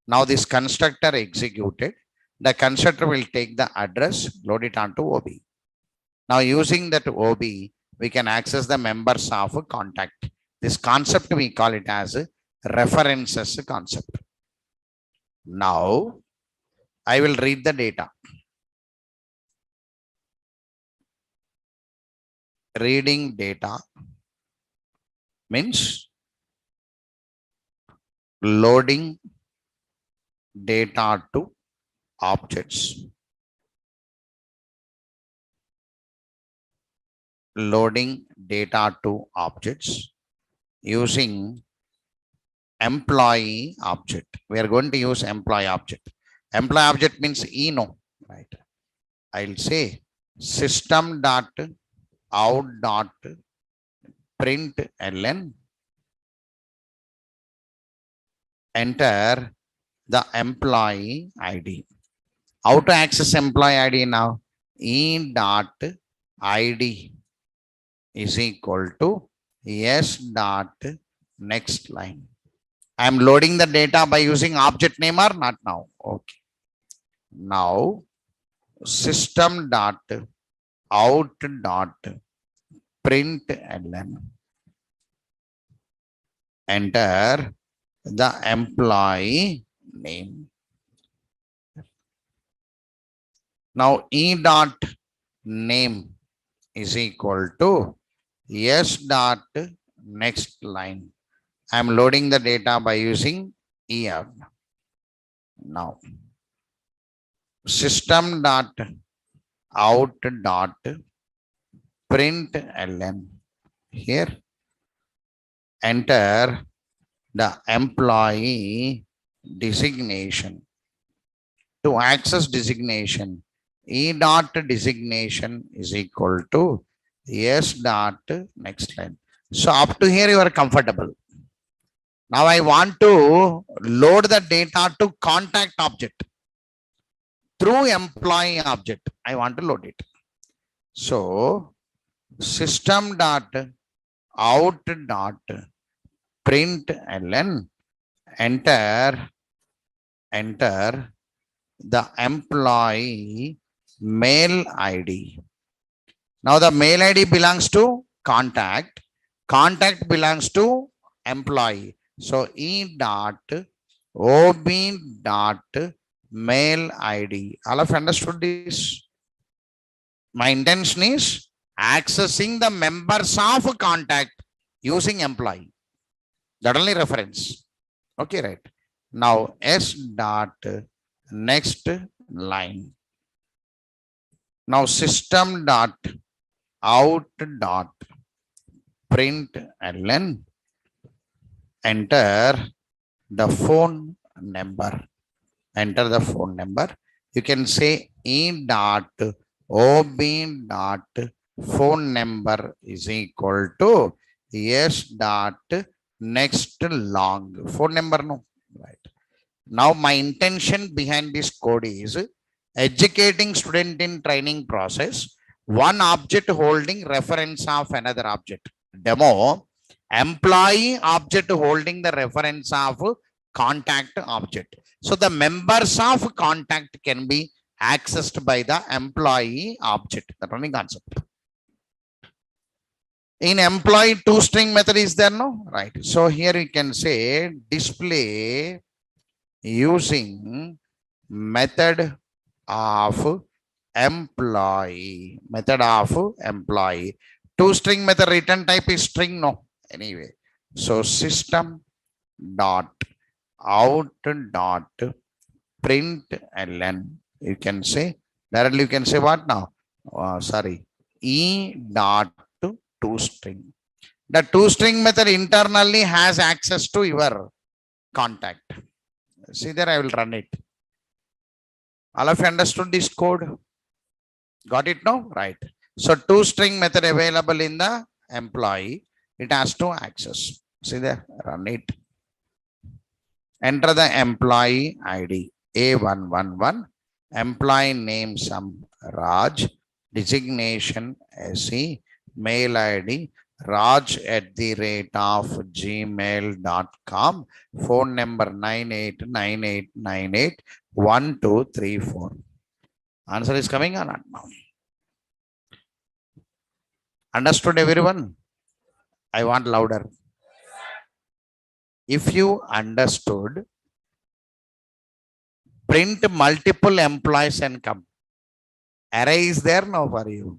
A: Now this constructor executed. The constructor will take the address, load it onto OB. Now using that OB, we can access the members of contact. This concept we call it as references concept. Now I will read the data. Reading data means loading data to objects. Loading data to objects using employee object. We are going to use employee object. Employee object means no, right? I'll say system dot out dot println, enter the employee ID. How to access employee ID now? E dot ID is equal to s dot next line. I am loading the data by using object name or not now? Okay. Now system dot out dot println, enter the employee name. Now e dot name is equal to s dot next line. I am loading the data by using er. Now system dot out dot println, here enter the employee designation. To access designation, e dot designation is equal to s dot next line. So up to here you are comfortable. Now I want to load the data to contact object through employee object. I want to load it. So system dot out dot println, enter the employee mail ID. Now the mail ID belongs to contact. Contact belongs to employee. So e dot ob dot mail ID. All of understood this? My intention is accessing the members of contact using employee. That only reference. Okay, right. Now s dot next line. Now system dot out dot println, enter the phone number. Enter the phone number. You can say e dot ob dot phone number is equal to s dot next long. Phone number, no, right? Now my intention behind this code is educating student in training process. One object holding reference of another object. Demo, employee object holding the reference of contact object. So the members of contact can be accessed by the employee object. That only concept. In employee toString method is there, no? Right. So here you can say display using method of employee. Method of employee. ToString method return type is string, no? Anyway. So system dot out dot println. You can say directly. You can say what now? Sorry. E dot ToString. The ToString method internally has access to your contact. See there, I will run it. All of you understood this code? Got it now? Right. So ToString method available in the employee. It has to access. See there, run it. Enter the employee ID A111. Employee name some Raj. Designation SE. mail ID raj@gmail.com, phone number 9898981234. Answer is coming or not now? Understood everyone? I want louder. If you understood, print multiple employees and come. Array is there now for you.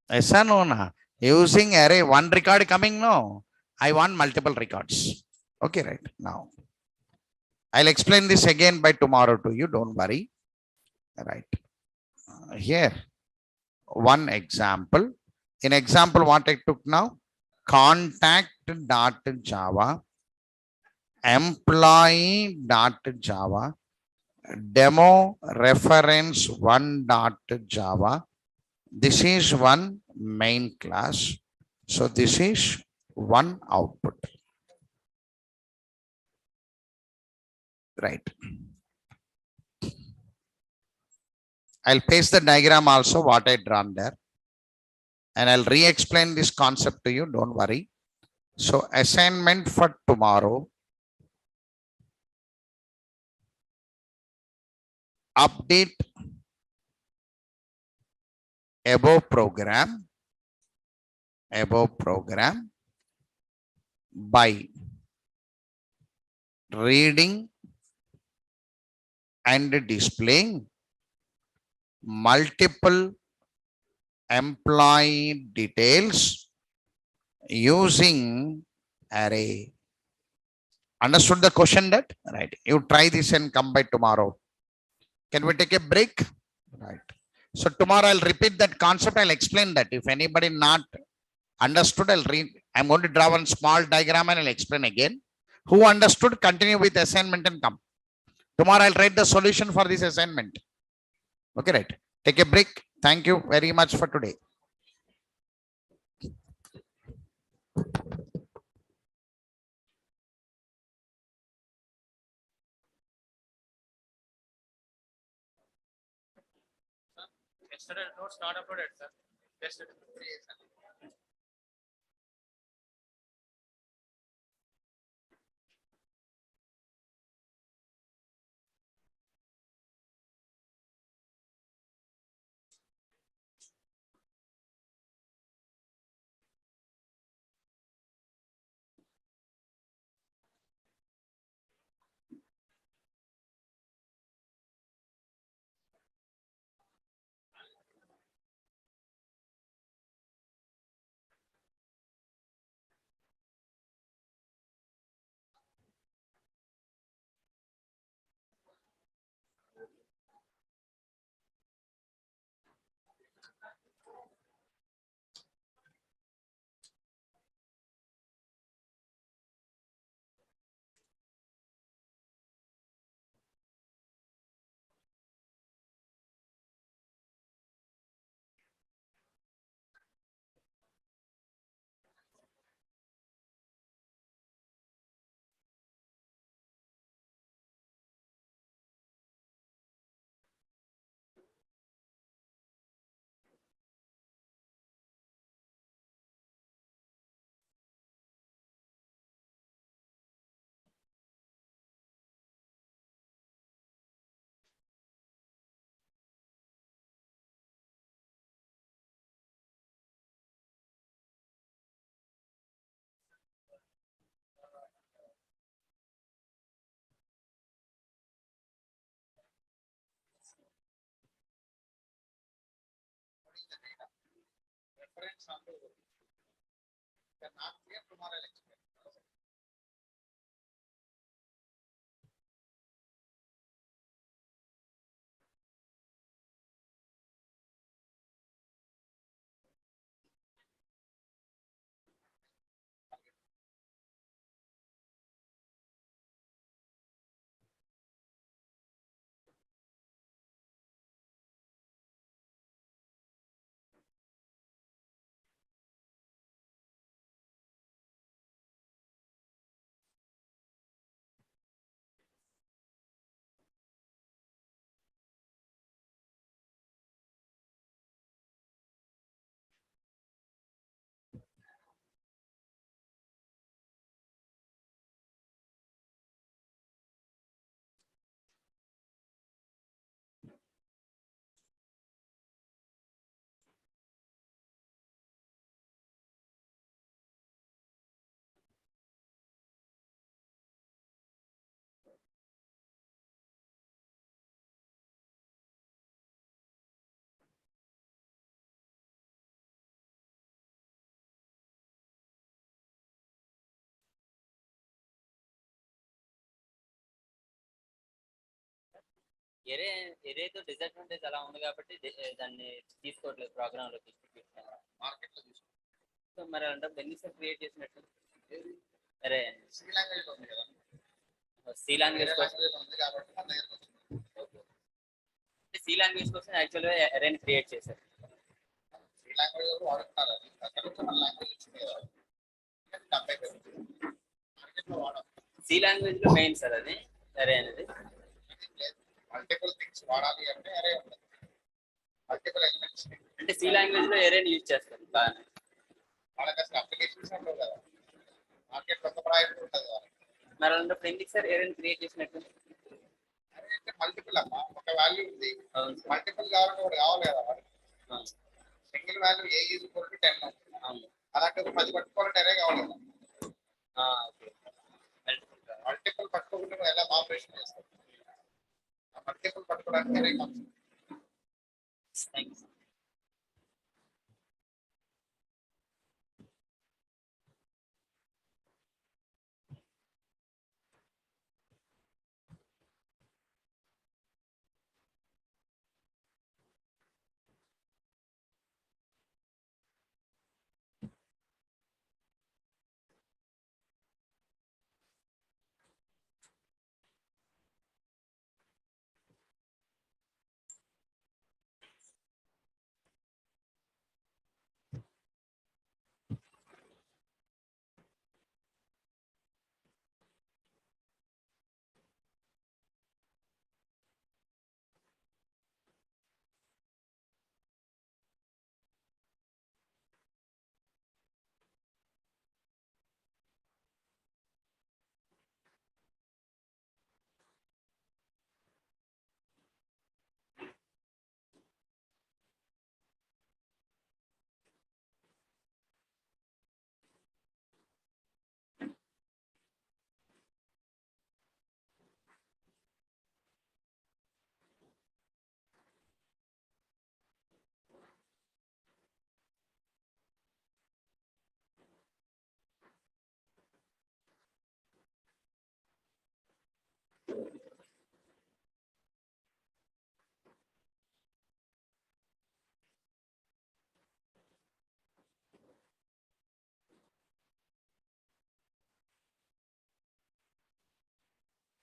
A: Yes or no? Na? Using array, one record coming no. I want multiple records. Okay, right now. I'll explain this again by tomorrow to you. Don't worry. Right. Here, one example. In example, what I took now? Contact.java, employee.java, demo reference 1.java. This is one main class. So this is one output. Right. I'll paste the diagram also what I drawn there. And I'll re-explain this concept to you. Don't worry. So assignment for tomorrow. Update above program by reading and displaying multiple employee details using array. Understood the question that? Right. You try this and come by tomorrow. Can we take a break? Right. So tomorrow I'll repeat that concept. I'll explain that. If anybody not understood, I'll read. I'm going to draw one small diagram and I'll explain again. Who understood, continue with assignment and come. Tomorrow I'll write the solution for this assignment. Okay, right. Take a break. Thank you very much for today.
B: Yesterday notes not uploaded, sir. Yesterday. Reference on the not clear tomorrow.
C: Array ఎరేతో disadvantage అలా ఉంది కాబట్టి దాన్ని తీసుకోవట్లేదు programme లోకి
A: market లో తీసుకుంటాం.
C: So మరి అంటే బెనిఫిట్ క్రియేట్ చేసినట్టు అరే
A: సి లాంగ్వేజ్ ఉంది కదా,
C: సి లాంగ్వేజ్ కోసం
A: లాంగ్వేజ్ ఉంది కాబట్టి మన దగ్గరకు వచ్చింది.
C: సి లాంగ్వేజ్ కోసం యాక్చువల్గా అరేని క్రియేట్ చేశారు.
A: సి లాంగ్వేజ్ వాడుతున్నారు, అది అక్కడ నుంచి మన లాంగ్వేజ్ వచ్చింది కదా, డబ్బై మార్కెట్ లో వాడాలి.
C: సి లాంగ్వేజ్ లో మెయిన్ సార్ అది అరే అనేది.
A: మల్టిపుల్ థింగ్స్ వాడాలి అంటే అరే ఉంటుంది, మల్టిపుల్ ఎలిమెంట్స్.
C: అంటే సి లాంగ్వేజ్ లో అరేని యూజ్ చేస్తారు బాగా.
A: వాళ్ళకి అసలు అప్లికేషన్స్ ఉండవు కదా, మార్కెట్ ఒక ప్రాజెక్ట్ ఉంటుంది కదా.
C: మరి అంటే ఎందుకు సార్ అరేని క్రియేట్ చేసినట్టు?
A: అరే అంటే మల్టిపుల్ అమ్మా, ఒక వాల్యూ ఉంది,
C: అవును సార్.
A: మల్టిపుల్ కావాలంటే ఒకటి కావాలి కదా.
C: అవును.
A: Single value A is equal to 10.
C: అవును.
A: అలాంటి 10 పట్టుకోవాలంటే అరే కావాలి కదా.
C: ఓకే.
A: మల్టిపుల్ పట్టుకోకుండా నువ్వు ఎలా ఆపరేషన్ చేస్తావు, ఆ మల్టిపుల్ పట్టుకోవడానికి అరే కావాలి.
C: Thank you.